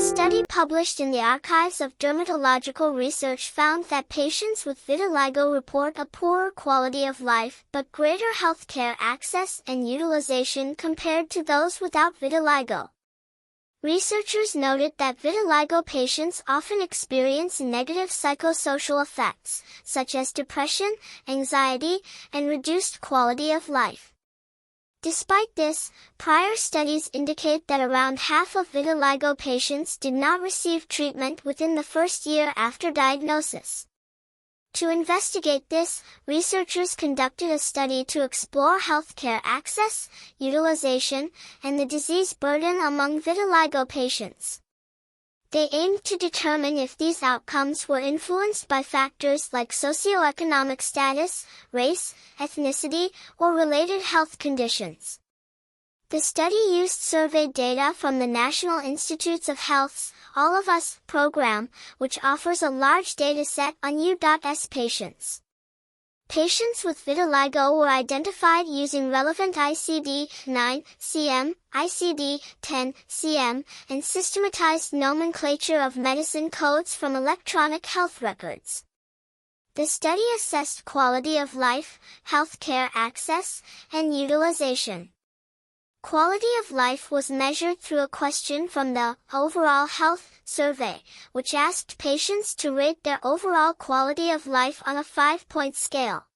study published in the Archives of Dermatological Research found that patients with vitiligo report a poorer quality of life but greater healthcare access and utilization compared to those without vitiligo. Researchers noted that vitiligo patients often experience negative psychosocial effects, such as depression, anxiety, and reduced quality of life. Despite this, prior studies indicate that around half of vitiligo patients did not receive treatment within the first year after diagnosis. To investigate this, researchers conducted a study to explore healthcare access, utilization, and the disease burden among vitiligo patients. They aimed to determine if these outcomes were influenced by factors like socioeconomic status, race, ethnicity, or related health conditions. The study used survey data from the National Institutes of Health's All of Us program, which offers a large data set on U.S. patients. Patients with vitiligo were identified using relevant ICD-9-CM, ICD-10-CM, and systematized nomenclature of medicine codes from electronic health records. The study assessed quality of life, healthcare access, and utilization. Quality of life was measured through a question from the Overall Health Survey, which asked patients to rate their overall quality of life on a 5-point scale.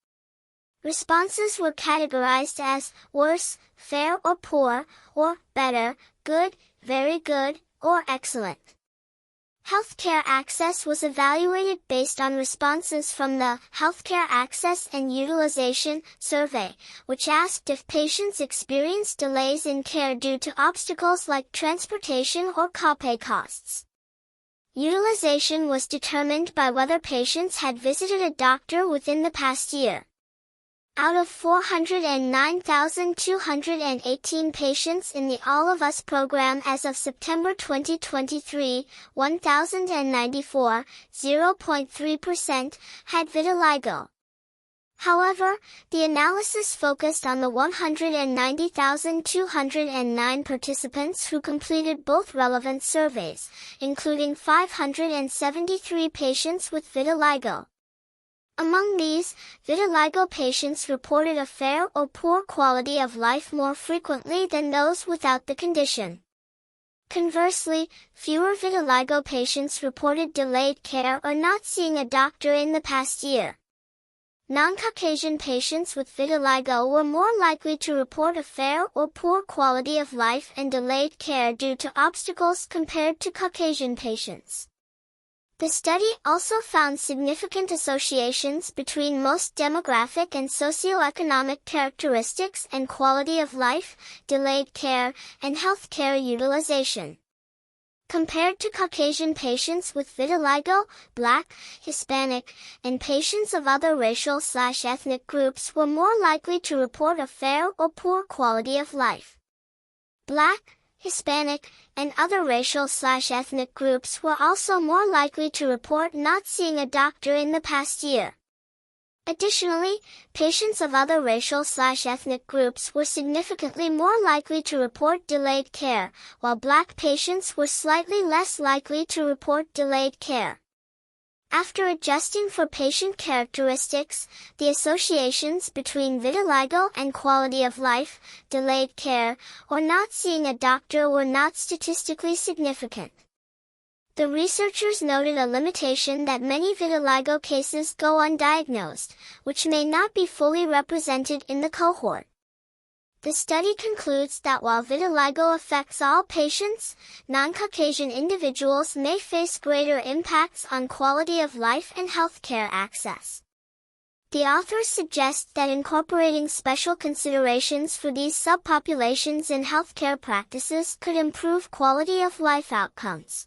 Responses were categorized as worse, fair or poor, or better, good, very good, or excellent. Healthcare access was evaluated based on responses from the Healthcare Access and Utilization Survey, which asked if patients experienced delays in care due to obstacles like transportation or copay costs. Utilization was determined by whether patients had visited a doctor within the past year. Out of 409,218 patients in the All of Us program as of September 2023, 1,094, 0.3%, had vitiligo. However, the analysis focused on the 190,209 participants who completed both relevant surveys, including 573 patients with vitiligo. Among these, vitiligo patients reported a fair or poor quality of life more frequently than those without the condition. Conversely, fewer vitiligo patients reported delayed care or not seeing a doctor in the past year. Non-Caucasian patients with vitiligo were more likely to report a fair or poor quality of life and delayed care due to obstacles compared to Caucasian patients. The study also found significant associations between most demographic and socioeconomic characteristics and quality of life, delayed care, and healthcare utilization. Compared to Caucasian patients with vitiligo, Black, Hispanic, and patients of other racial/ethnic groups were more likely to report a fair or poor quality of life. Black, Hispanic, and other racial/ethnic groups were also more likely to report not seeing a doctor in the past year. Additionally, patients of other racial/ethnic groups were significantly more likely to report delayed care, while Black patients were slightly less likely to report delayed care. After adjusting for patient characteristics, the associations between vitiligo and quality of life, delayed care, or not seeing a doctor were not statistically significant. The researchers noted a limitation that many vitiligo cases go undiagnosed, which may not be fully represented in the cohort. The study concludes that while vitiligo affects all patients, non-Caucasian individuals may face greater impacts on quality of life and healthcare access. The authors suggest that incorporating special considerations for these subpopulations in healthcare practices could improve quality of life outcomes.